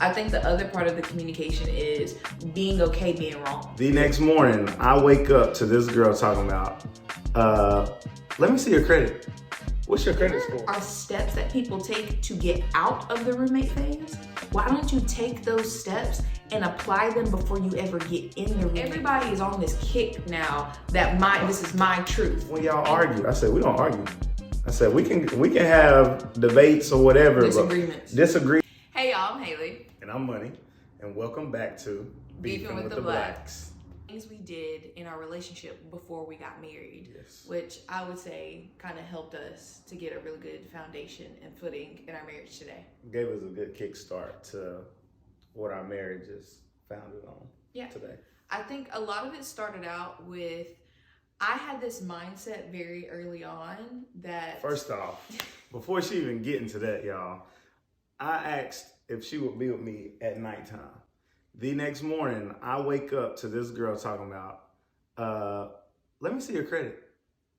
I think the other part of the communication is being okay being wrong. The next morning, I wake up to this girl talking about, let me see your credit. What's your credit score? Are steps that people take to get out of the roommate phase. Why don't you take those steps and apply them before you ever get in the room? Everybody is on this kick now that this is my truth. When y'all argue, I said, we don't argue. I said, we can have debates or whatever. Disagreements. Disagree. Hey y'all, I'm Haley. And I'm Money. And welcome back to Beefing with the Blacks. Things we did in our relationship before we got married, yes, which I would say kind of helped us to get a really good foundation and footing in our marriage today. Gave us a good kickstart to what our marriage is founded on today. I think a lot of it started out with, I had this mindset very early on that... First off, before she even get into that, y'all, I asked if she would be with me at nighttime. The next morning, I wake up to this girl talking about, let me see your credit.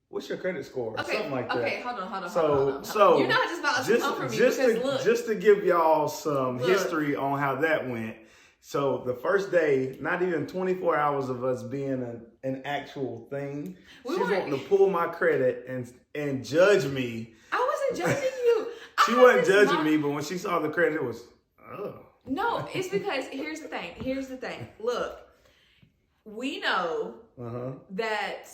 What's your credit score? Okay, something like that. Okay, hold on. So you're not just about to come for me because look. Just to give y'all some history on how that went. So the first day, not even 24 hours of us being an actual thing, she's wanting to pull my credit and judge me. I wasn't judging you. She wasn't judging me, but when she saw the credit, it was, oh. No, it's because here's the thing. Look, we know that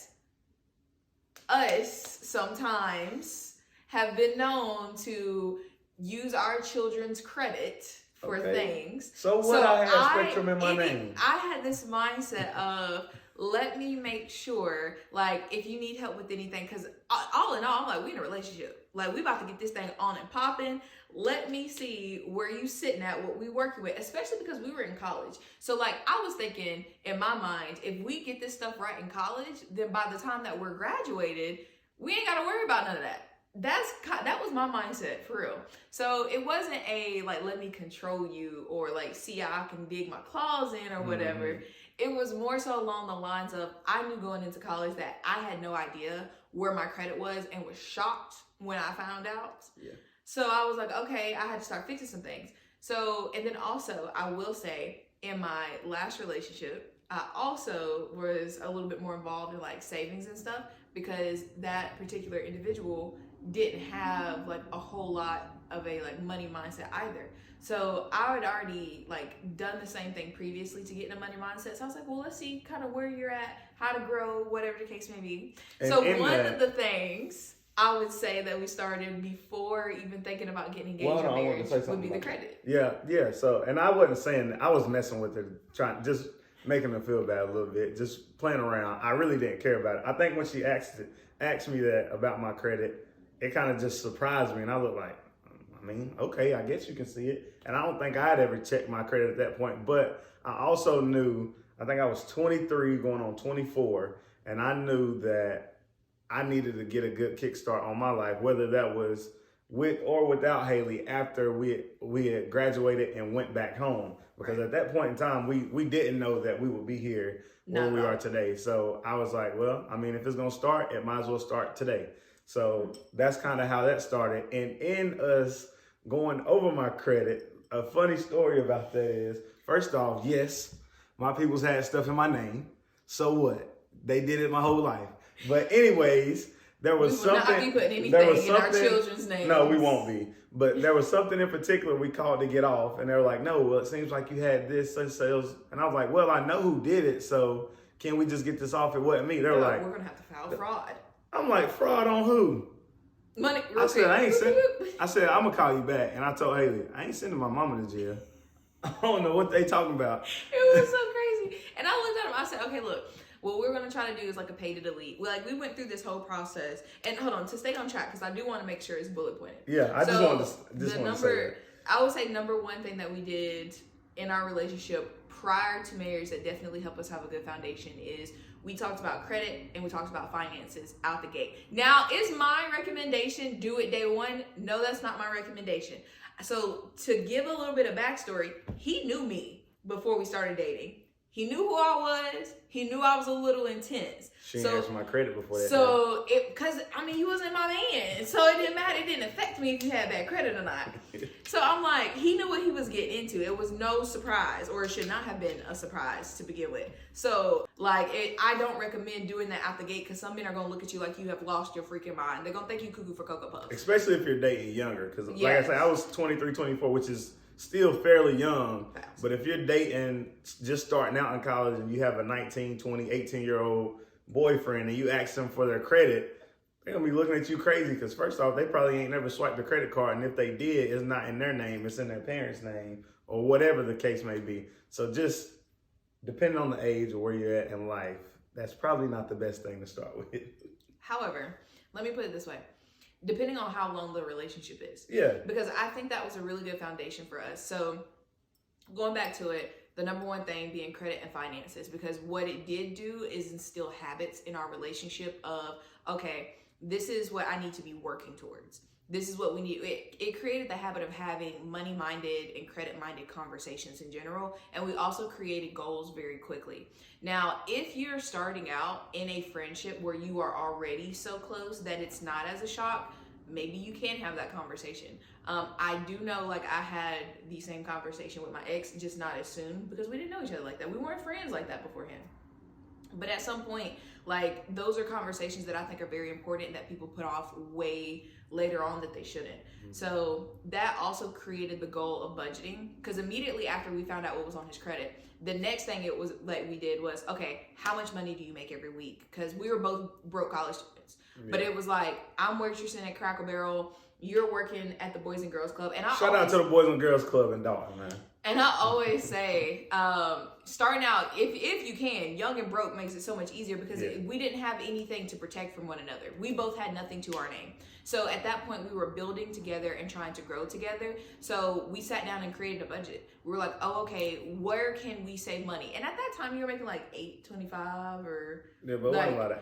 us sometimes have been known to use our children's credit for things. So what? I had Spectrum in my name. I had this mindset of, let me make sure, like, if you need help with anything, because all in all, I'm like, we in a relationship. Like, we about to get this thing on and popping. Let me see where you sitting at, what we working with, especially because we were in college. So, like, I was thinking in my mind, if we get this stuff right in college, then by the time that we're graduated, we ain't got to worry about none of that. That was my mindset, for real. So it wasn't a, like, let me control you or, like, see how I can dig my claws in or whatever. It was more so along the lines of, I knew going into college that I had no idea where my credit was and was shocked when I found out. Yeah. So I was like, okay, I had to start fixing some things. So, and then also, I will say, in my last relationship, I also was a little bit more involved in, like, savings and stuff, because that particular individual didn't have, like, a whole lot of a, like, money mindset either. So I had already, like, done the same thing previously to get in a money mindset. So I was like, well, let's see kind of where you're at, how to grow, whatever the case may be. And so one of the things I would say that we started before even thinking about getting engaged or marriage would be the credit. Yeah. So, and I wasn't saying that. I was messing with her, just making her feel bad a little bit, just playing around. I really didn't care about it. I think when she asked me that about my credit, it kind of just surprised me, and I looked like, I mean, okay, I guess you can see it. And I don't think I had ever checked my credit at that point, but I also knew, I think I was 23 going on 24, and I knew that I needed to get a good kickstart on my life, whether that was with or without Haley after we had graduated and went back home. Because at that point in time, we didn't know that we would be here where we are today. So I was like, well, I mean, if it's going to start, it might as well start today. So that's kind of how that started. And in us going over my credit, a funny story about that is, first off, yes, my people's had stuff in my name. So what? They did it my whole life. But anyways, there was something. We will not be putting anything in our children's names. No, we won't be. But there was something in particular we called to get off. And they were like, no, well, it seems like you had this such sales. And I was like, well, I know who did it. So can we just get this off? It wasn't me. They were like, we're going to have to file fraud. I'm like, fraud on who? Money. I said, I'm going to call you back. And I told Haley, I ain't sending my mama to jail. I don't know what they talking about. It was so crazy. And I looked at him. I said, okay, look, what we're going to try to do is like a pay to delete. We went through this whole process. And hold on, to stay on track, because I do want to make sure it's bullet pointed. Yeah, I just wanted to say that. I would say number one thing that we did in our relationship prior to marriage that definitely helped us have a good foundation is we talked about credit and we talked about finances out the gate. Now, is my recommendation do it day one? No, that's not my recommendation. So to give a little bit of backstory, he knew me before we started dating. He knew who I was. He knew I was a little intense. She asked my credit before that. So he wasn't my man. So it didn't matter. It didn't affect me if you had bad credit or not. So I'm like, he knew what he was getting into. It was no surprise, or it should not have been a surprise to begin with. So I don't recommend doing that out the gate, because some men are going to look at you like you have lost your freaking mind. They're going to think you cuckoo for Cocoa Puffs. Especially if you're dating younger. Because like I said, I was 23, 24, which is still fairly young. But if you're dating, just starting out in college, and you have a 19, 20, 18-year-old boyfriend, and you ask them for their credit, they're going to be looking at you crazy, because first off, they probably ain't never swiped a credit card. And if they did, it's not in their name. It's in their parents' name, or whatever the case may be. So just depending on the age or where you're at in life, that's probably not the best thing to start with. However, let me put it this way. Depending on how long the relationship is. Yeah. Because I think that was a really good foundation for us. So going back to it, the number one thing being credit and finances, because what it did do is instill habits in our relationship of, okay, this is what I need to be working towards. This is what we need. It created the habit of having money-minded and credit-minded conversations in general. And we also created goals very quickly. Now, if you're starting out in a friendship where you are already so close that it's not as a shock, maybe you can have that conversation. I do know, I had the same conversation with my ex, just not as soon, because we didn't know each other like that. We weren't friends like that beforehand. But at some point, those are conversations that I think are very important that people put off way later on that they shouldn't. Mm-hmm. So that also created the goal of budgeting, because immediately after we found out what was on his credit, the next thing it was we did was, okay, how much money do you make every week? Because we were both broke college students. Yeah. But it was I'm waitressing at Cracker Barrel, you're working at the Boys and Girls Club. And shout out to the Boys and Girls Club in Dalton, man. And I always say, starting out, if you can, young and broke makes it so much easier, because we didn't have anything to protect from one another. We both had nothing to our name. So at that point, we were building together and trying to grow together. So we sat down and created a budget. We were like, oh, okay, where can we save money? And at that time, you were making $825 or... Yeah, but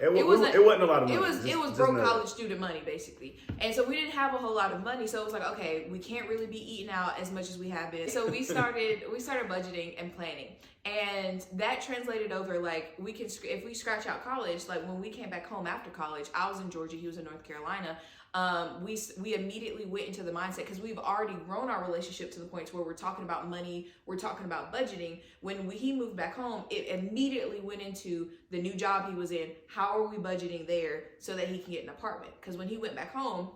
it wasn't a lot of money. It was broke college student money, basically. And so we didn't have a whole lot of money. So it was like, okay, we can't really be eating out as much as we have been. So we started budgeting and planning. And that translated over, if we scratch out college, when we came back home after college, I was in Georgia, he was in North Carolina. We immediately went into the mindset, because we've already grown our relationship to the point where we're talking about money, we're talking about budgeting. When he moved back home, it immediately went into the new job he was in. How are we budgeting there so that he can get an apartment? Because when he went back home,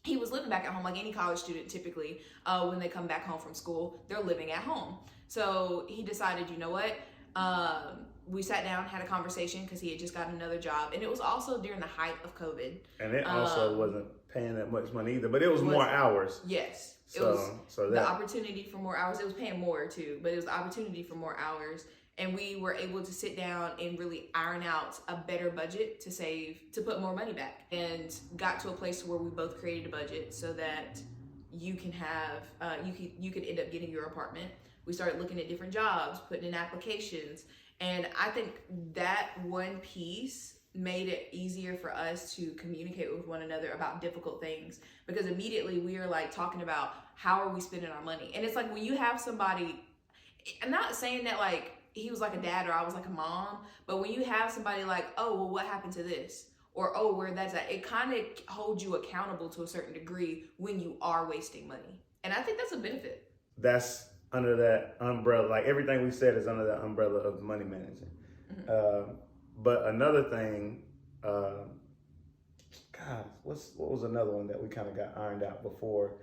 he was living back at home like any college student typically. When they come back home from school, they're living at home. So he decided, you know what? We sat down, had a conversation, because he had just got another job. And it was also during the height of COVID. And it also wasn't paying that much money either, but it was more hours. Yes. It was the opportunity for more hours. It was paying more too, but it was the opportunity for more hours. And we were able to sit down and really iron out a better budget to save, to put more money back, and got to a place where we both created a budget so that you can have, you could end up getting your apartment. We started looking at different jobs, putting in applications. And I think that one piece made it easier for us to communicate with one another about difficult things, because immediately we are talking about how are we spending our money. And it's when you have somebody, I'm not saying that he was like a dad or I was like a mom, but when you have somebody oh, well, what happened to this? Or, oh, where that's at, it kind of holds you accountable to a certain degree when you are wasting money. And I think that's a benefit. That's under that umbrella, everything we said is under that umbrella of money management. Mm-hmm. But another thing, what was another one that we kind of got ironed out before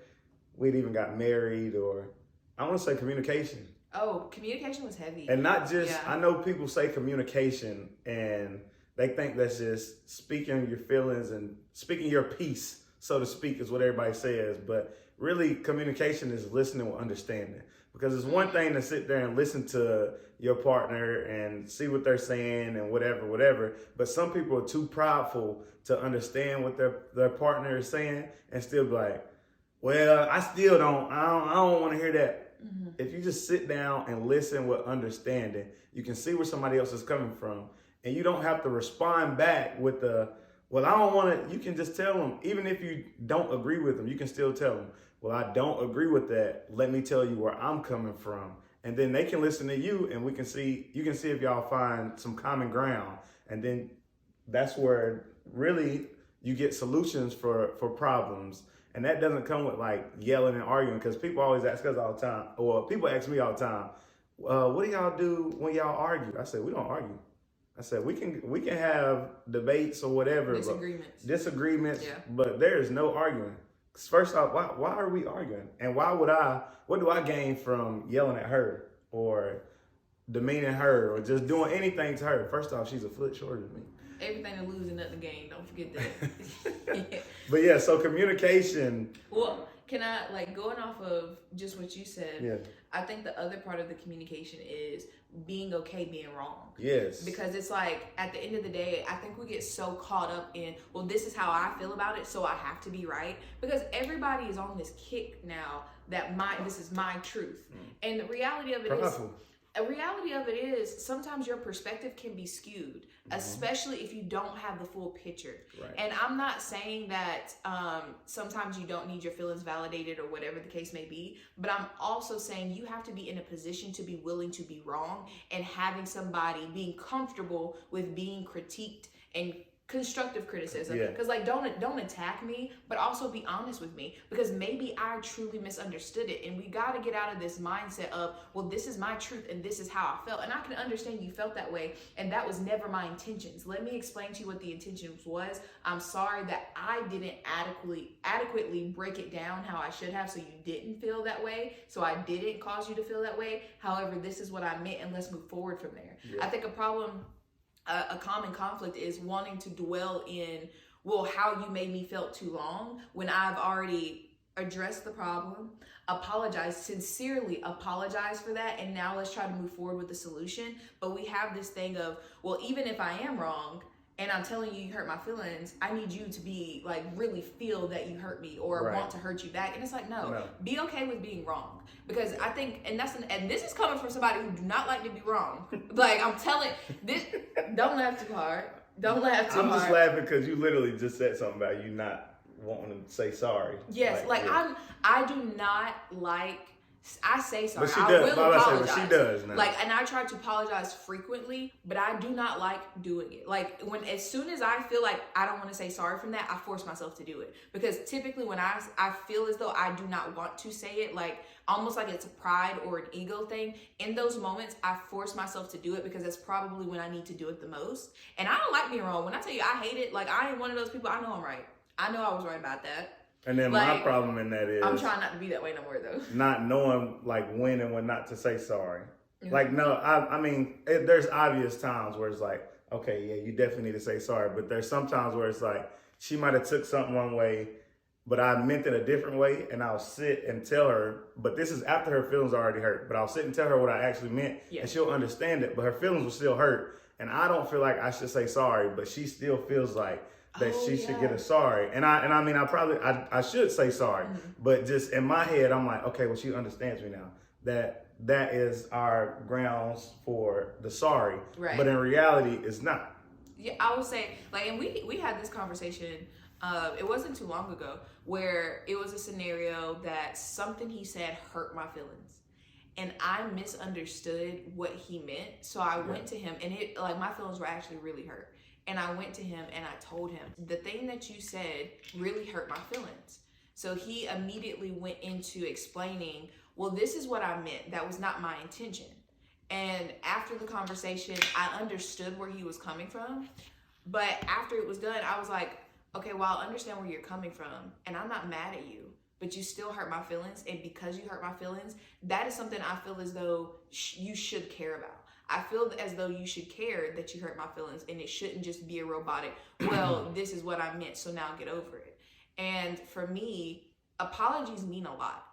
we'd even got married? Or I want to say communication. Oh, communication was heavy. And not just, I know people say communication and they think that's just speaking your feelings and speaking your piece, so to speak, is what everybody says. But really, communication is listening with understanding. Because it's one thing to sit there and listen to your partner and see what they're saying and whatever. But some people are too prideful to understand what their partner is saying and still be like, well, I don't want to hear that. Mm-hmm. If you just sit down and listen with understanding, you can see where somebody else is coming from. And you don't have to respond back with well, I don't want to. You can just tell them, even if you don't agree with them, you can still tell them, well, I don't agree with that. Let me tell you where I'm coming from. and then they can listen to you, and you can see if y'all find some common ground, and then that's where really you get solutions for problems. And that doesn't come with like yelling and arguing, because people always ask us all the time, or people ask me all the time, what do y'all do when y'all argue? I said, we don't argue. I said, we can have debates or whatever. Disagreements, yeah. But there is no arguing. First off, why are we arguing? And what do I gain from yelling at her or demeaning her or just doing anything to her? First off, she's a foot shorter than me. Everything to lose and nothing to gain. Don't forget that. But yeah, so communication. Well, can I, like, going off of just what you said, yeah. I think the other part of the communication is being okay being wrong. Yes. Because it's like, at the end of the day, I think we get so caught up in, well, this is how I feel about it, so I have to be right. Because everybody is on this kick now that this is my truth. And the reality of it is sometimes your perspective can be skewed, especially if you don't have the full picture. Right. And I'm not saying that sometimes you don't need your feelings validated or whatever the case may be, but I'm also saying you have to be in a position to be willing to be wrong, and having somebody being comfortable with being critiqued and constructive criticism. Because like, don't attack me, but also be honest with me, because maybe I truly misunderstood it. And we got to get out of this mindset of, well, this is my truth and this is how I felt. And I can understand you felt that way, and that was never my intentions. Let me explain to you what the intentions was. I'm sorry that I didn't adequately break it down how I should have, so you didn't feel that way, so I didn't cause you to feel that way. However, this is what I meant, and let's move forward from there. I think a common conflict is wanting to dwell in, well, how you made me feel too long, when I've already addressed the problem, sincerely apologize for that, and now let's try to move forward with the solution. But we have this thing of, well, even if I am wrong and I'm telling you hurt my feelings, I need you to be like, really feel that you hurt me or want to hurt you back. And it's like, no, be okay with being wrong. Because I think, and this is coming from somebody who do not like to be wrong. Like, I'm telling this, don't laugh too hard. Don't laugh too hard. I'm just laughing because you literally just said something about you not wanting to say sorry. Yes, I do not like, I say sorry. But she does. I will apologize. But she does now. Like, and I try to apologize frequently, but I do not like doing it. Like, as soon as I feel like I don't want to say sorry from that, I force myself to do it. Because typically when I feel as though I do not want to say it, like almost like it's a pride or an ego thing, in those moments I force myself to do it, because that's probably when I need to do it the most. And I don't like being wrong. When I tell you I hate it, like, I ain't one of those people. I know I'm right. I know I was right about that. And then my problem in that is, I'm trying not to be that way no more, though. Not knowing like when and when not to say sorry. Mm-hmm. Like, no, I mean, there's obvious times where it's like, okay, yeah, you definitely need to say sorry. But there's sometimes where it's like, she might have took something one way, but I meant it a different way, and I'll sit and tell her, but this is after her feelings are already hurt, but I'll sit and tell her what I actually meant, and she'll understand it, but her feelings will still hurt. And I don't feel like I should say sorry, but she still feels like that she should get a sorry. And I mean, I should say sorry, but just in my head, I'm like, okay, well, she understands me now. That is our grounds for the sorry. Right. But in reality, it's not. Yeah, I would say, like, and we had this conversation, it wasn't too long ago, where it was a scenario that something he said hurt my feelings. And I misunderstood what he meant. So I went to him, and my feelings were actually really hurt. And I went to him and I told him, the thing that you said really hurt my feelings. So he immediately went into explaining, well, this is what I meant. That was not my intention. And after the conversation, I understood where he was coming from. But after it was done, I was like, okay, well, I understand where you're coming from, and I'm not mad at you, but you still hurt my feelings. And because you hurt my feelings, that is something I feel as though you should care about. I feel as though you should care that you hurt my feelings, and it shouldn't just be a robotic, well, this is what I meant, so now get over it. And for me, apologies mean a lot,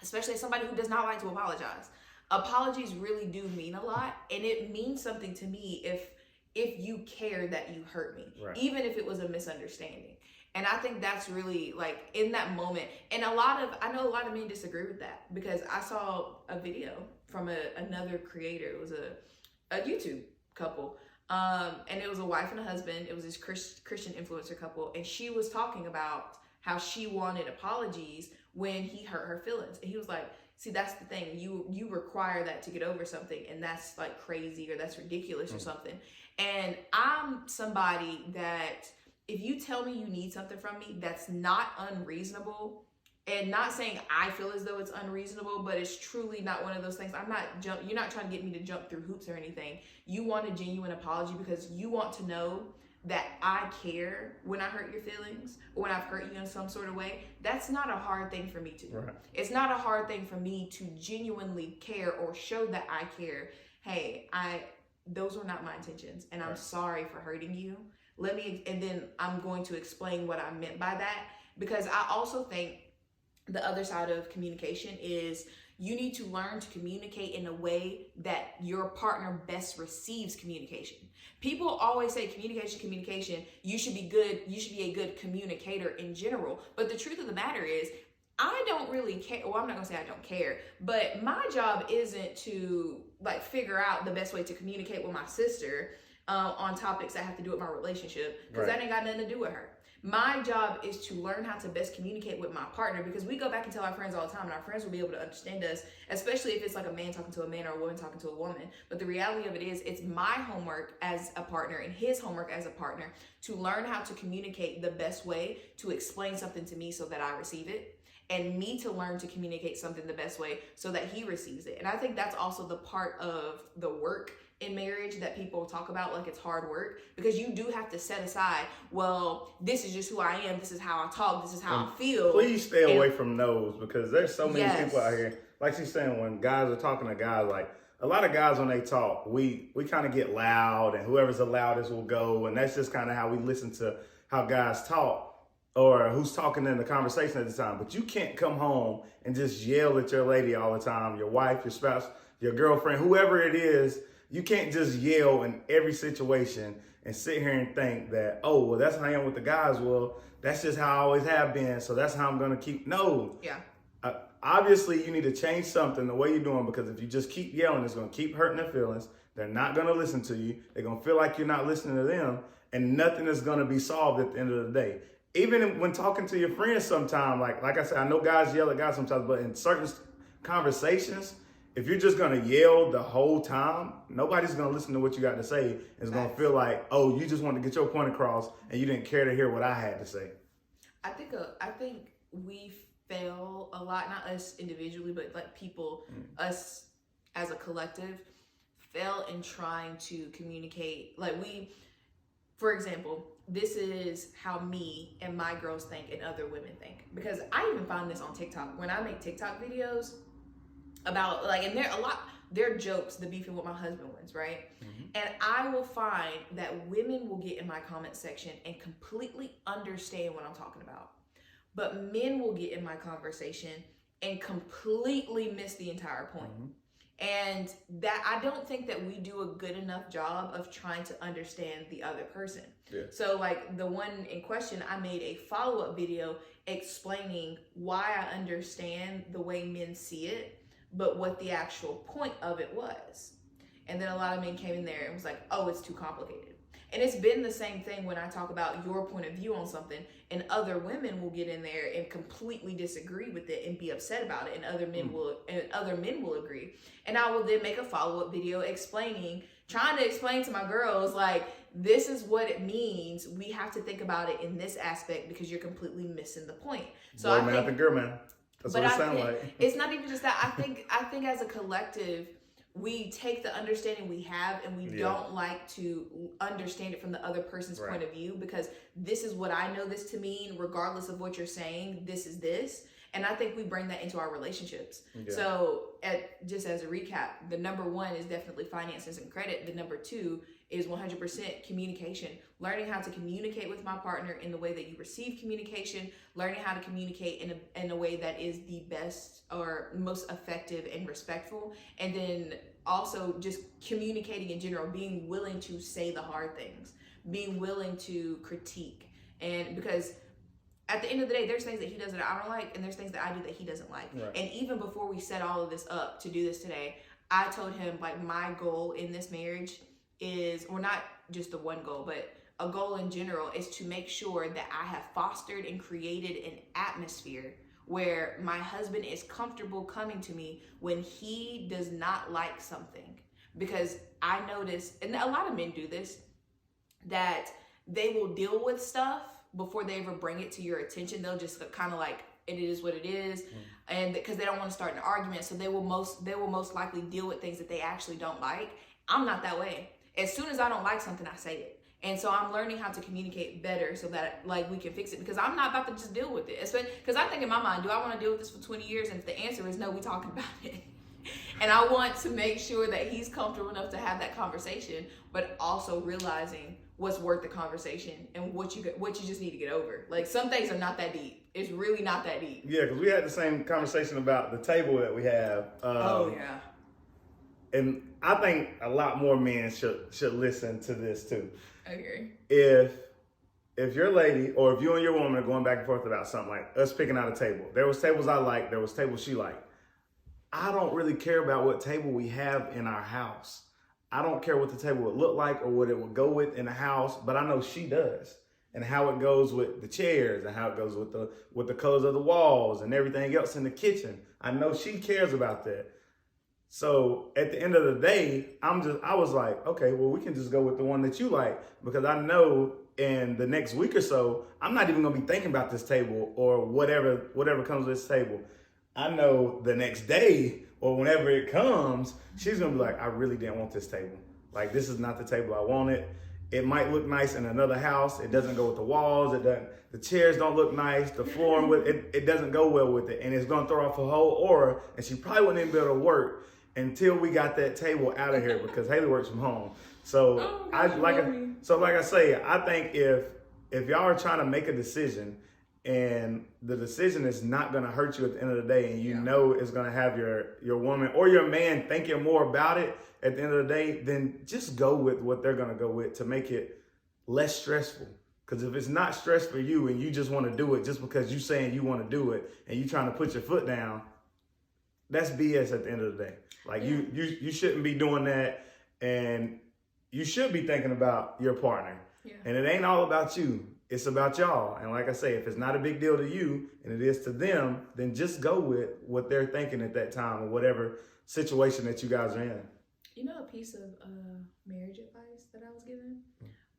especially as somebody who does not like to apologize. Apologies really do mean a lot, and it means something to me if you care that you hurt me, even if it was a misunderstanding. And I think that's really, like, in that moment, and I know a lot of men disagree with that, because I saw a video from another creator. It was a YouTube couple, and it was a wife and a husband. It was this Christian influencer couple, and she was talking about how she wanted apologies when he hurt her feelings. And he was like, See, that's the thing. You require that to get over something, and that's like crazy or that's ridiculous or something. And I'm somebody that if you tell me you need something from me that's not unreasonable, and not saying I feel as though it's unreasonable, but it's truly not one of those things. You're not trying to get me to jump through hoops or anything. You want a genuine apology because you want to know that I care when I hurt your feelings or when I've hurt you in some sort of way. That's not a hard thing for me to do. Right. It's not a hard thing for me to genuinely care or show that I care. Hey, those were not my intentions, and I'm sorry for hurting you. And then I'm going to explain what I meant by that, because I also think the other side of communication is you need to learn to communicate in a way that your partner best receives communication. People always say communication, you should be a good communicator in general. But the truth of the matter is, I don't really care. Well, I'm not gonna say I don't care, but my job isn't to like figure out the best way to communicate with my sister on topics that have to do with my relationship, because that ain't got nothing to do with her. My job is to learn how to best communicate with my partner, because we go back and tell our friends all the time, and our friends will be able to understand us, especially if it's like a man talking to a man or a woman talking to a woman. But the reality of it is, it's my homework as a partner and his homework as a partner to learn how to communicate the best way to explain something to me so that I receive it, and me to learn to communicate something the best way so that he receives it. And I think that's also the part of the work in marriage that people talk about like it's hard work, because you do have to set aside, well, this is just who I am, this is how I talk, this is how I feel. Please stay away from those, because there's so many people out here, like she's saying, when guys are talking to guys, like a lot of guys when they talk, we kind of get loud, and whoever's the loudest will go, and that's just kind of how we listen to how guys talk, or who's talking in the conversation at the time. But you can't come home and just yell at your lady all the time, your wife, your spouse, your girlfriend, whoever it is. You can't just yell in every situation and sit here and think that, oh, well, that's how I am with the guys. Well, that's just how I always have been, so that's how I'm going to keep. No. Yeah. Obviously, you need to change something the way you're doing, because if you just keep yelling, it's going to keep hurting their feelings. They're not going to listen to you. They're going to feel like you're not listening to them, and nothing is going to be solved at the end of the day. Even when talking to your friends sometime, like I said, I know guys yell at guys sometimes, but in certain conversations, if you're just going to yell the whole time, nobody's going to listen to what you got to say. It's going to feel like, oh, you just want to get your point across and you didn't care to hear what I had to say. I think we fail a lot, not us individually, but like people, us as a collective, fail in trying to communicate. Like for example, this is how me and my girls think and other women think. Because I even find this on TikTok. When I make TikTok videos, about like, and they're jokes, the beefing with my husband ones, right? And I will find that women will get in my comment section and completely understand what I'm talking about, but men will get in my conversation and completely miss the entire point. And that, I don't think that we do a good enough job of trying to understand the other person. So like the one in question, I made a follow-up video explaining why I understand the way men see it, but what the actual point of it was. And then a lot of men came in there and was like, oh, it's too complicated. And it's been the same thing when I talk about your point of view on something, and other women will get in there and completely disagree with it and be upset about it, and other men will agree. And I will then make a follow-up video trying to explain to my girls, like, this is what it means. We have to think about it in this aspect because you're completely missing the point. So Boy, man, I think girl, man. That's what it sounds like. It's not even just that. I think as a collective, we take the understanding we have and we don't like to understand it from the other person's point of view, because this is what I know this to mean, regardless of what you're saying, this is this. And I think we bring that into our relationships. So just as a recap, the number one is definitely finances and credit. The number two is 100% communication. Learning how to communicate with my partner in the way that you receive communication, learning how to communicate in a way that is the best or most effective and respectful. And then also just communicating in general, being willing to say the hard things, being willing to critique. And because at the end of the day, there's things that he does that I don't like, and there's things that I do that he doesn't like. And even before we set all of this up to do this today, I told him, like, my goal in this marriage is, or not just the one goal, but a goal in general is to make sure that I have fostered and created an atmosphere where my husband is comfortable coming to me when he does not like something. Because I notice, and a lot of men do this, that they will deal with stuff before they ever bring it to your attention. They'll just kind of like, it is what it is, and because they don't want to start an argument, so they will most likely deal with things that they actually don't like. I'm not that way. As soon as I don't like something, I say it. And so I'm learning how to communicate better so that like we can fix it, because I'm not about to just deal with it. Because I think in my mind, do I want to deal with this for 20 years? And if the answer is no, we talking about it. And I want to make sure that he's comfortable enough to have that conversation, but also realizing what's worth the conversation and what you just need to get over. Like, some things are not that deep. It's really not that deep. Yeah, because we had the same conversation about the table that we have. Oh yeah. And I think a lot more men should listen to this too. Okay. If your lady, or if you and your woman are going back and forth about something, like us picking out a table, there was tables I liked, there was tables she liked. I don't really care about what table we have in our house. I don't care what the table would look like or what it would go with in the house, but I know she does, and how it goes with the chairs and how it goes with the colors of the walls and everything else in the kitchen. I know she cares about that. So at the end of the day, I was like, okay, well, we can just go with the one that you like, because I know in the next week or so, I'm not even gonna be thinking about this table or whatever comes with this table. I know the next day or whenever it comes, she's gonna be like, I really didn't want this table. Like, this is not the table I wanted. It might look nice in another house. It doesn't go with the walls. The chairs don't look nice. The flooring it doesn't go well with it, and it's gonna throw off her whole aura. And she probably wouldn't even be able to work until we got that table out of here, because Haley works from home. So I think if y'all are trying to make a decision and the decision is not going to hurt you at the end of the day, and you know it's going to have your woman or your man thinking more about it at the end of the day, then just go with what they're going to go with to make it less stressful. Because if it's not stress for you and you just want to do it just because you saying you want to do it and you trying to put your foot down, that's BS at the end of the day. Like, you shouldn't be doing that, and you should be thinking about your partner. Yeah. And it ain't all about you. It's about y'all. And like I say, if it's not a big deal to you and it is to them, then just go with what they're thinking at that time or whatever situation that you guys are in. You know, a piece of marriage advice that I was given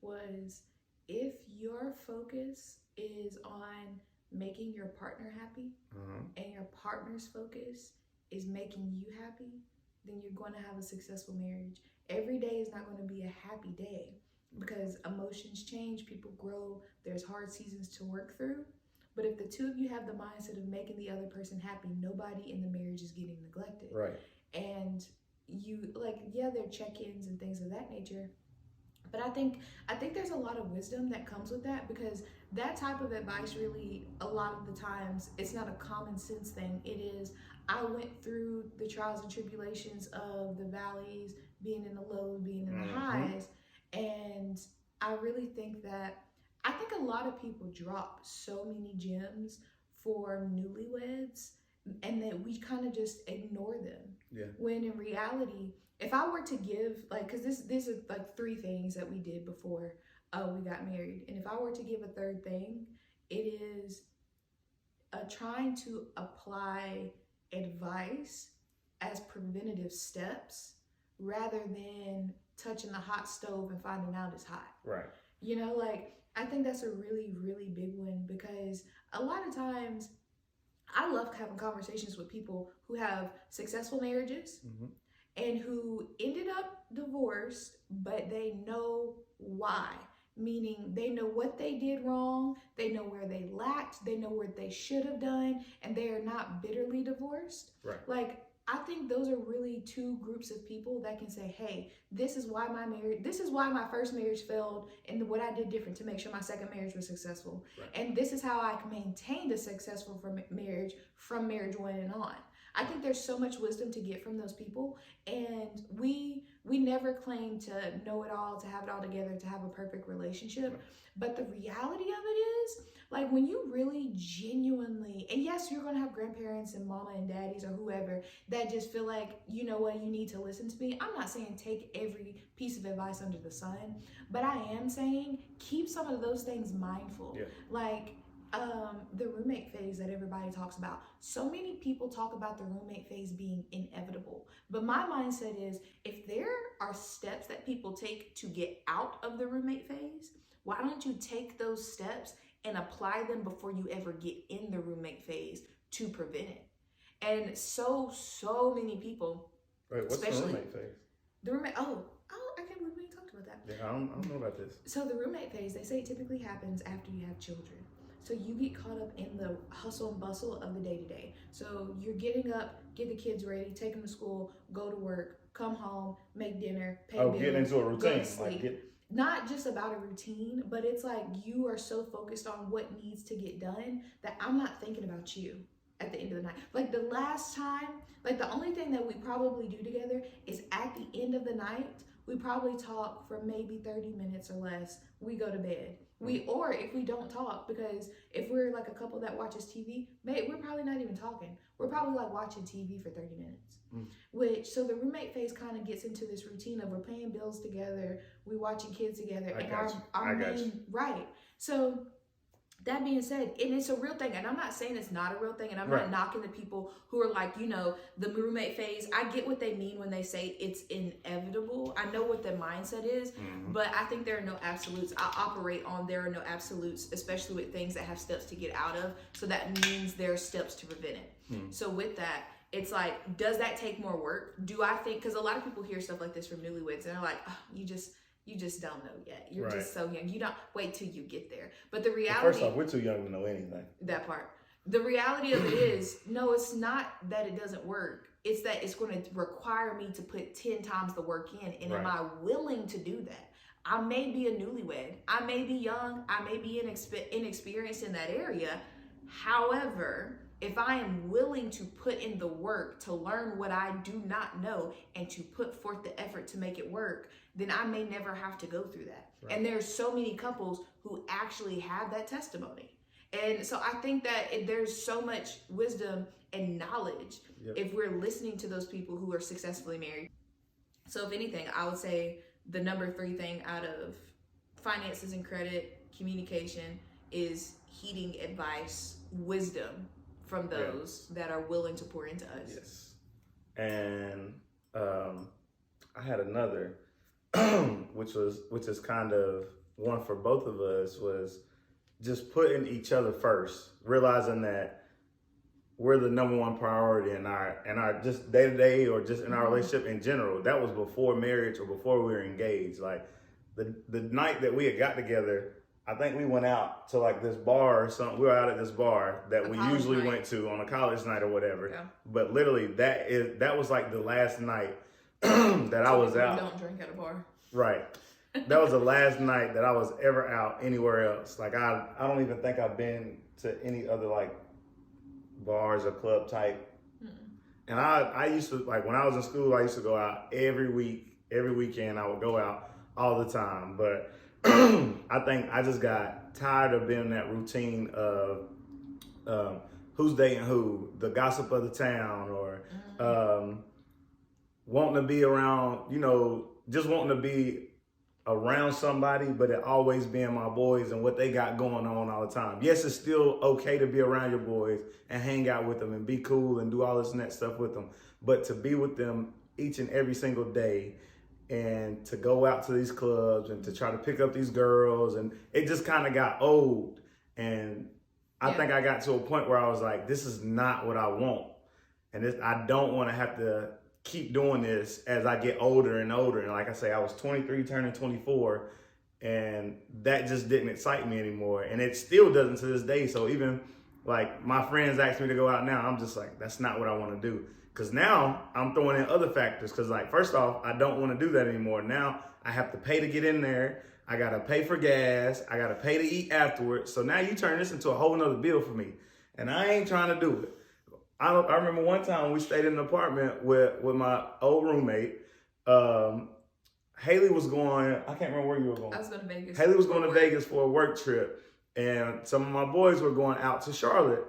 was, if your focus is on making your partner happy and your partner's focus is making you happy, then you're going to have a successful marriage. Every day is not going to be a happy day, because emotions change, people grow, there's hard seasons to work through. But if the two of you have the mindset of making the other person happy, nobody in the marriage is getting neglected. Right. And you, like, yeah, there are check-ins and things of that nature. But I think there's a lot of wisdom that comes with that, because that type of advice really, a lot of the times, it's not a common sense thing. It is, I went through the trials and tribulations of the valleys, being in the lows, being in the highs. And I really think a lot of people drop so many gems for newlyweds, and that we kind of just ignore them. Yeah. When in reality, if I were to give, like, because these are like 3 things that we did before we got married. And if I were to give a third thing, it is trying to apply advice as preventative steps rather than touching the hot stove and finding out it's hot. Right. You know, like, I think that's a really, really big one, because a lot of times I love having conversations with people who have successful marriages and who ended up divorced, but they know why. Meaning they know what they did wrong, they know where they lacked, they know what they should have done, and they are not bitterly divorced. Right. Like, I think those are really 2 groups of people that can say, hey, this is why my first marriage failed, and what I did different to make sure my second marriage was successful. Right. And this is how I maintained a successful marriage from marriage 1 and on. I think there's so much wisdom to get from those people, and we never claim to know it all, to have it all together, to have a perfect relationship. Right. But the reality of it is, like, when you really genuinely, and yes, you're going to have grandparents and mama and daddies or whoever that just feel like, you know what, you need to listen to me. I'm not saying take every piece of advice under the sun, but I am saying keep some of those things mindful. Yeah. Like, The roommate phase that everybody talks about. So many people talk about the roommate phase being inevitable. But my mindset is, if there are steps that people take to get out of the roommate phase, why don't you take those steps and apply them before you ever get in the roommate phase to prevent it? And so many people. Wait, what's the roommate phase? The roommate, I can't believe we ain't talked about that. Yeah, I don't know about this. So the roommate phase, they say it typically happens after you have children. So you get caught up in the hustle and bustle of the day-to-day. So you're getting up, get the kids ready, take them to school, go to work, come home, make dinner, pay bills, get into a routine. go to sleep. Not just about a routine, but it's like you are so focused on what needs to get done that I'm not thinking about you at the end of the night. Like the last time, like the only thing that we probably do together is at the end of the night, we probably talk for maybe 30 minutes or less. We go to bed. Or if we don't talk, because if we're like a couple that watches TV, we're probably not even talking. We're probably like watching TV for 30 minutes. So the roommate phase kind of gets into this routine of we're paying bills together, we watching kids together, right. So that being said, and it's a real thing, and I'm not saying it's not a real thing, and I'm not knocking the people who are like, the roommate phase. I get what they mean when they say it's inevitable. I know what the mindset is, but I think there are no absolutes. I operate on there are no absolutes, especially with things that have steps to get out of. So that means there are steps to prevent it. So with that, it's like, does that take more work? Do I think, because a lot of people hear stuff like this from newlyweds, and they're like, you just don't know yet. You're just so young. You don't wait till you get there. But the reality... First off, we're too young to know anything. That part. The reality of it is, no, it's not that it doesn't work. It's that it's going to require me to put 10 times the work in. And am I willing to do that? I may be a newlywed. I may be young. I may be inexperienced in that area. However, if I am willing to put in the work to learn what I do not know and to put forth the effort to make it work, then I may never have to go through that. Right. And there's so many couples who actually have that testimony. And so I think that there's so much wisdom and knowledge if we're listening to those people who are successfully married. So if anything, I would say the number 3 thing out of finances and credit, communication, is heeding advice, wisdom from those that are willing to pour into us. Yes. And I had another, which is kind of one for both of us, was just putting each other first, realizing that we're the number one priority in our just day to day, or just in our relationship in general. That was before marriage or before we were engaged. Like the night that we had got together, I think we went out to like this bar or something. We were out at this bar that we usually went to on a college night or whatever. Yeah. But literally that was like the last night that I was out. Don't drink at a bar. Right. That was the last night that I was ever out anywhere else. Like I don't even think I've been to any other like bars or club type. And I used to, like when I was in school, I used to go out every weekend. I would go out all the time. But I think I just got tired of being in that routine of who's dating who, the gossip of the town, or wanting to be around, just wanting to be around somebody, but it always being my boys and what they got going on all the time. Yes, it's still okay to be around your boys and hang out with them and be cool and do all this and that stuff with them. But to be with them each and every single day, and to go out to these clubs and to try to pick up these girls, and it just kind of got old. And I think I got to a point where I was like, this is not what I want. And I don't want to have to keep doing this as I get older and older. And like I say, I was 23 turning 24, and that just didn't excite me anymore. And it still doesn't to this day. So even like my friends ask me to go out now, I'm just like, that's not what I want to do. Because now I'm throwing in other factors. Because like, first off, I don't want to do that anymore. Now I have to pay to get in there. I got to pay for gas. I got to pay to eat afterwards. So now you turn this into a whole nother bill for me. And I ain't trying to do it. I remember one time we stayed in an apartment with my old roommate. Haley was going, I can't remember where you were going. I was going to Vegas. Haley was going to Vegas for a work trip. And some of my boys were going out to Charlotte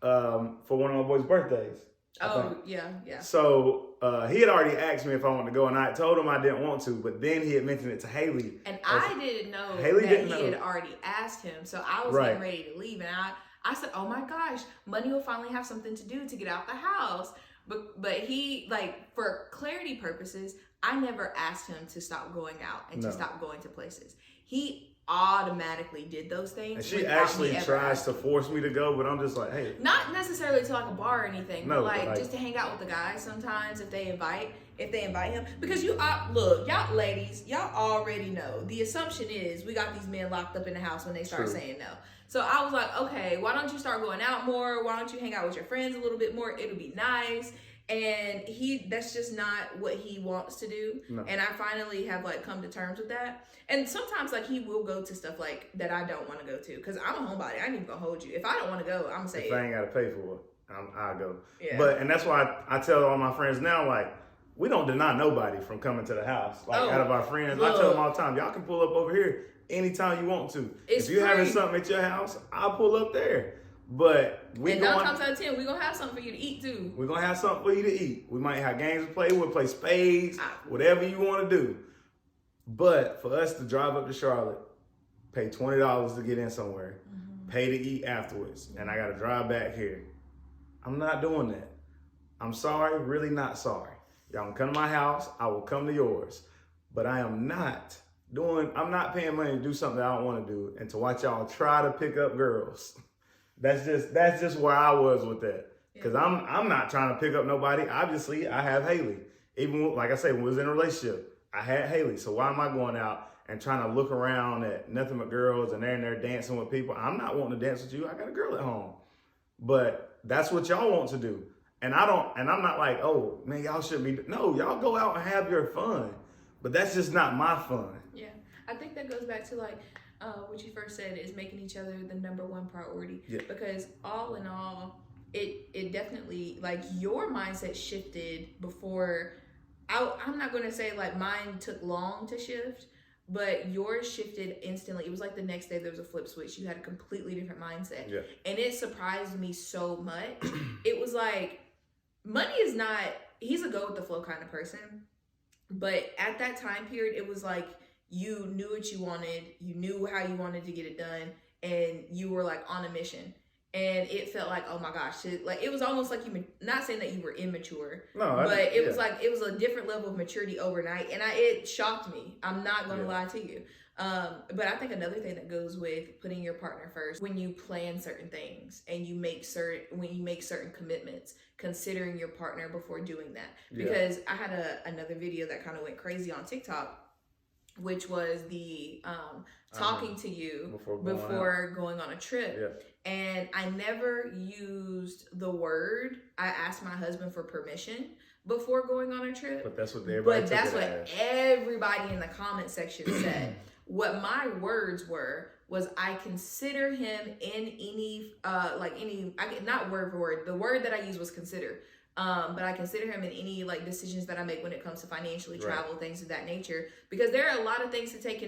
for one of my boys' birthdays. Oh, yeah. So he had already asked me if I wanted to go, and I told him I didn't want to. But then he had mentioned it to Haley, and I didn't know Haley that didn't he know. had already asked him. So I was getting ready to leave, and I said, "Oh my gosh, Money will finally have something to do to get out the house." But he, like, for clarity purposes, I never asked him to stop going out and to stop going to places. He automatically did those things. And she actually tries to force me to go, but I'm just like, hey. Not necessarily to like a bar or anything, No, but like just to hang out with the guys sometimes if they invite him. Because look, y'all ladies, y'all already know. The assumption is we got these men locked up in the house when they start saying no. So I was like, okay, why don't you start going out more? Why don't you hang out with your friends a little bit more? It'll be nice. And that's just not what he wants to do. No. And I finally have like come to terms with that. And sometimes like he will go to stuff like that I don't want to go to. Cause I'm a homebody. I ain't even gonna hold you. If I don't want to go, I'm gonna say if I ain't gotta pay for it, I'll go. Yeah. And that's why I tell all my friends now, like, we don't deny nobody from coming to the house. Like out of our friends, I tell them all the time, y'all can pull up over here anytime you want to. If you're having something at your house, I'll pull up there. But and 9 times out of 10, we're gonna have something for you to eat too. We're gonna have something for you to eat. We might have games to play. We'll play spades, whatever you want to do. But for us to drive up to Charlotte, pay $20 to get in somewhere, pay to eat afterwards, and I gotta drive back here, I'm not doing that. I'm sorry, really not sorry. Y'all can come to my house, I will come to yours. But I'm not paying money to do something I don't want to do and to watch y'all try to pick up girls. That's just where I was with that. Because I'm not trying to pick up nobody. Obviously, I have Haley. Even, like I said, when we was in a relationship, I had Haley. So why am I going out and trying to look around at nothing but girls and they're in there dancing with people? I'm not wanting to dance with you. I got a girl at home. But that's what y'all want to do. And I'm not like, oh, man, y'all shouldn't be. No, y'all go out and have your fun. But that's just not my fun. Yeah. I think that goes back to like, what you first said is making each other the number one priority. Yeah. Because all in all, it definitely, like, your mindset shifted before. I'm not going to say like mine took long to shift, but yours shifted instantly. It was like the next day there was a flip switch. You had a completely different mindset. Yeah. And it surprised me so much. It was like, Money is not, he's a go with the flow kind of person. But at that time period, it was like, you knew what you wanted, you knew how you wanted to get it done, and you were like on a mission. And it felt like, oh my gosh, it was almost like you, not saying that you were immature, but it was like, it was a different level of maturity overnight. And it shocked me. I'm not going to lie to you. But I think another thing that goes with putting your partner first, when you plan certain things and when you make certain commitments, considering your partner before doing that. Because I had another video that kind of went crazy on TikTok, which was the talking to you before going on a trip. Yeah. And I never used the word, I asked my husband for permission before going on a trip. But that's what everybody in the comment section said. What my words was I consider him in any, not word for word, the word that I used was consider. But I consider him in any like decisions that I make when it comes to financially travel, things of that nature, because there are a lot of things to take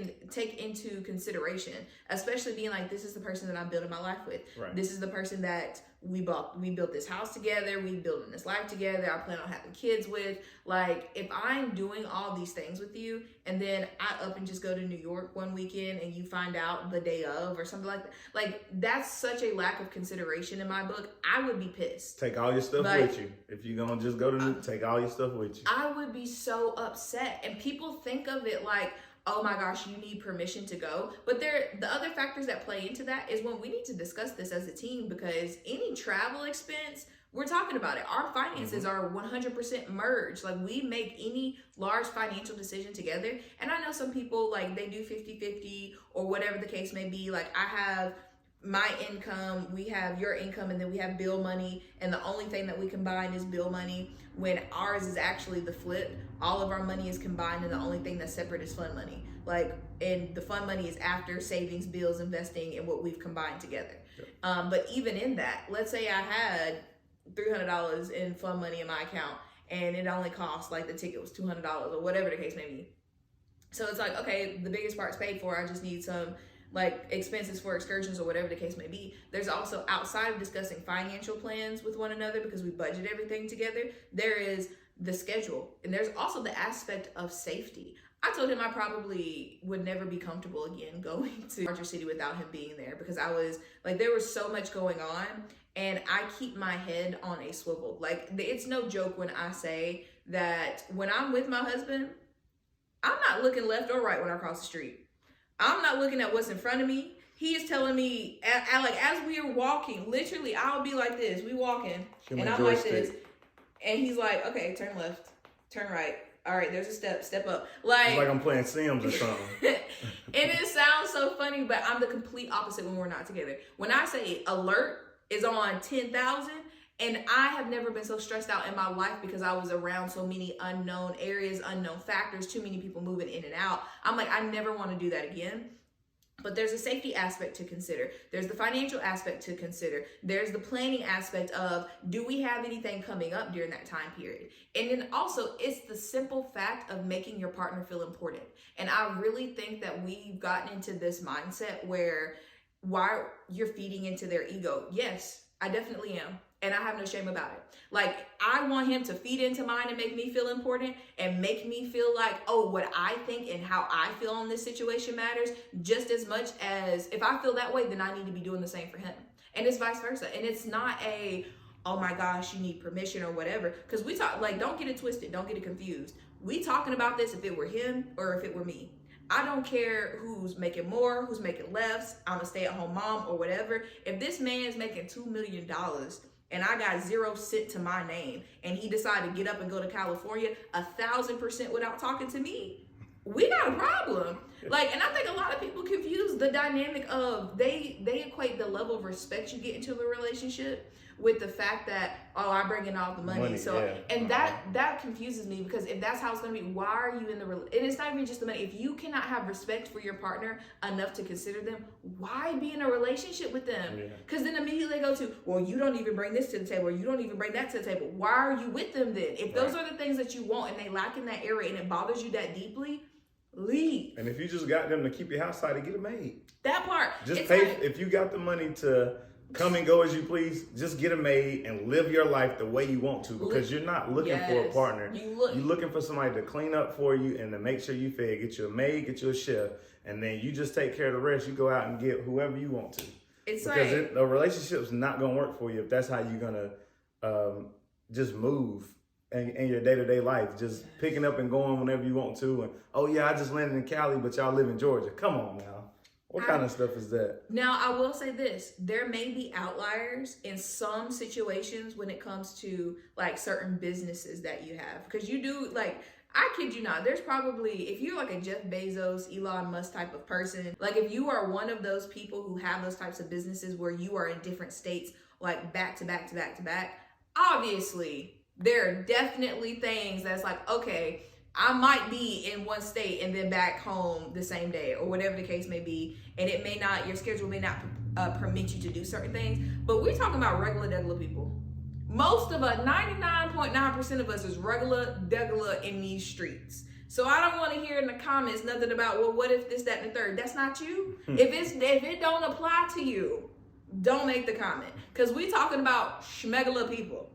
into consideration, especially being like, this is the person that I'm building my life with. Right. This is the person that we built this house together. We building this life together. I plan on having kids with. Like, if I'm doing all these things with you and then I up and just go to New York one weekend and you find out the day of or something like that, like, that's such a lack of consideration in my book. I would be pissed. Take all your stuff with you. If you're going to just go to take all your stuff with you. I would be so upset. And people think of it like, oh my gosh, you need permission to go. But the other factors that play into that is when we need to discuss this as a team, because any travel expense, we're talking about it. Our finances are 100% merged. Like, we make any large financial decision together. And I know some people, like, they do 50-50 or whatever the case may be. Like, I have my income, we have your income, and then we have bill money. And the only thing that we combine is bill money, when ours is actually the flip. All of our money is combined, and the only thing that's separate is fund money. Like, and the fund money is after savings, bills, investing, and what we've combined together. Sure. But even in that, let's say I had $300 in fund money in my account, and it only cost, like, the ticket was $200 or whatever the case may be. So it's like, okay, the biggest part's paid for. I just need some like expenses for excursions or whatever the case may be. There's also, outside of discussing financial plans with one another because we budget everything together, there is the schedule. And there's also the aspect of safety. I told him I probably would never be comfortable again going to a larger city without him being there, because I was like, there was so much going on, and I keep my head on a swivel. Like, it's no joke when I say that when I'm with my husband, I'm not looking left or right when I cross the street. I'm not looking at what's in front of me. He is telling me, like, as we are walking, literally, I'll be like this. We walking, and I'm like this. And he's like, okay, turn left, turn right. All right, there's a step up. It's like I'm playing Sims or something. And it sounds so funny, but I'm the complete opposite when we're not together. When I say alert is on 10,000, and I have never been so stressed out in my life because I was around so many unknown areas, unknown factors, too many people moving in and out. I'm like, I never want to do that again. But there's a safety aspect to consider. There's the financial aspect to consider. There's the planning aspect of, do we have anything coming up during that time period? And then also, it's the simple fact of making your partner feel important. And I really think that we've gotten into this mindset where, why you're feeding into their ego. Yes, I definitely am. And I have no shame about it. Like, I want him to feed into mine and make me feel important and make me feel like, oh, what I think and how I feel on this situation matters just as much as, if I feel that way, then I need to be doing the same for him. And it's vice versa. And it's not a, oh my gosh, you need permission or whatever. Because we talk, like, don't get it twisted. Don't get it confused. We talking about this if it were him or if it were me. I don't care who's making more, who's making less. I'm a stay-at-home mom or whatever. If this man is making $2 million and I got 0 cents to my name, and he decided to get up and go to California 1,000% without talking to me, we got a problem. Like, and I think a lot of people confuse the dynamic of, they equate the level of respect you get into a relationship with the fact that, oh, I bring in all the money. So, yeah. And that confuses me, because if that's how it's going to be, why are you in the, and it's not even just the money. If you cannot have respect for your partner enough to consider them, why be in a relationship with them? Because then immediately they go to, well, you don't even bring this to the table, or you don't even bring that to the table. Why are you with them then? If those are the things that you want and they lack in that area and it bothers you that deeply, leave. And if you just got them to keep your house tidy, get a maid. That part. Just pay, like, if you got the money to come and go as you please, just get a maid and live your life the way you want to, because you're not looking for a partner. You're looking for somebody to clean up for you and to make sure you fed. Get you a maid, get you a chef, and then you just take care of the rest. You go out and get whoever you want to. It's because like, the relationship's not going to work for you if that's how you're going to just move in your day-to-day life, just picking up and going whenever you want to. And, oh yeah, I just landed in Cali, but y'all live in Georgia. Come on now. What kind of stuff is that? Now, I will say this. There may be outliers in some situations when it comes to, like, certain businesses that you have. Because you do, like, I kid you not, there's probably, if you're like a Jeff Bezos, Elon Musk type of person, like if you are one of those people who have those types of businesses where you are in different states, like back to back to back to back, obviously there are definitely things that's like, okay, I might be in one state and then back home the same day, or whatever the case may be. And it may not, your schedule may not permit you to do certain things. But we're talking about regular people. Most of us, 99.9% of us is regular in these streets. So I don't want to hear in the comments nothing about, well, what if this, that, and the third? That's not you. If it don't apply to you, don't make the comment. Because we're talking about schmegula people.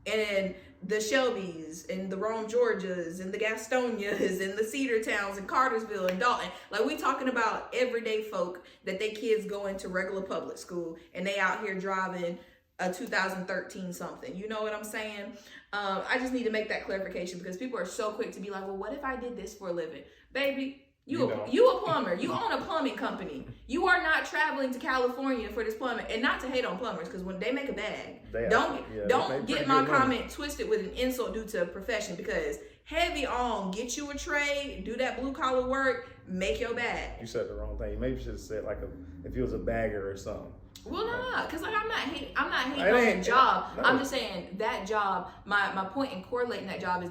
And the Shelbys and the Rome Georgias and the Gastonias and the Cedar Towns and Cartersville and Dalton. Like, we talking about everyday folk that they kids go into regular public school and they out here driving a 2013 something. You know what I'm saying? I just need to make that clarification, because people are so quick to be like, well, what if I did this for a living? Baby, you a plumber. You own a plumbing company. You are not traveling to California for this plumbing. And not to hate on plumbers, because when they make a bag, don't get my comment twisted with an insult due to a profession, because heavy on, get you a trade, do that blue collar work, make your bag. You said the wrong thing. You maybe should have said like if he was a bagger or something. Well, no, because like I'm not hating on the job. No. I'm just saying that job, my point in correlating that job is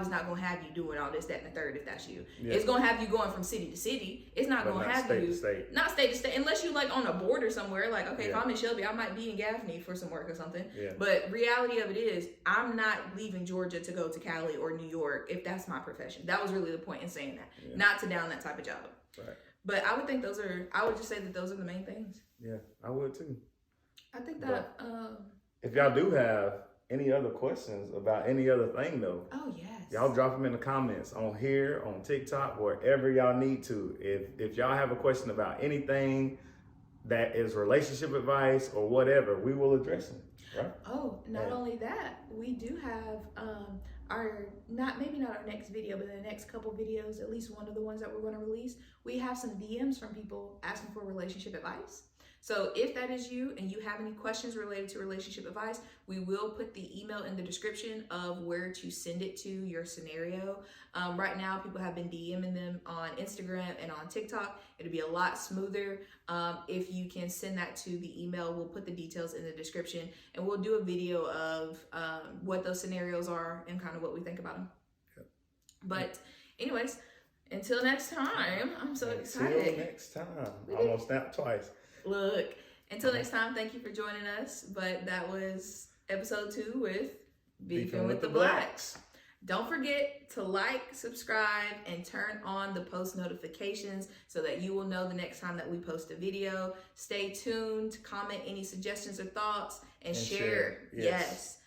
not going to have you doing all this, that, and the third if that's you. Yeah. It's going to have you going from city to city. It's not going to have you. Not state to state. Unless you like on a border somewhere. Like, okay, if I'm in Shelby, I might be in Gaffney for some work or something. Yeah. But reality of it is, I'm not leaving Georgia to go to Cali or New York if that's my profession. That was really the point in saying that. Yeah. Not to down that type of job. Right. But I would just say that those are the main things. Yeah, I would too. I think that, if y'all do have any other questions about any other thing though, oh yes, y'all drop them in the comments on here, on TikTok, wherever y'all need to. If y'all have a question about anything that is relationship advice or whatever, we will address them, right? Oh, not only that, we do have maybe not our next video, but the next couple videos, at least one of the ones that we're going to release, we have some DMs from people asking for relationship advice. So if that is you and you have any questions related to relationship advice, we will put the email in the description of where to send it to your scenario. Right now, people have been DMing them on Instagram and on TikTok. It'll be a lot smoother if you can send that to the email. We'll put the details in the description, and we'll do a video of what those scenarios are and kind of what we think about them. Yep. But anyways, until next time, I'm so excited. Until next time. I almost snapped twice. Look, until next time, thank you for joining us. But that was episode 2 with Beefing with the Blacks. Don't forget to like, subscribe, and turn on the post notifications so that you will know the next time that we post a video. Stay tuned, comment any suggestions or thoughts, and share. Yes.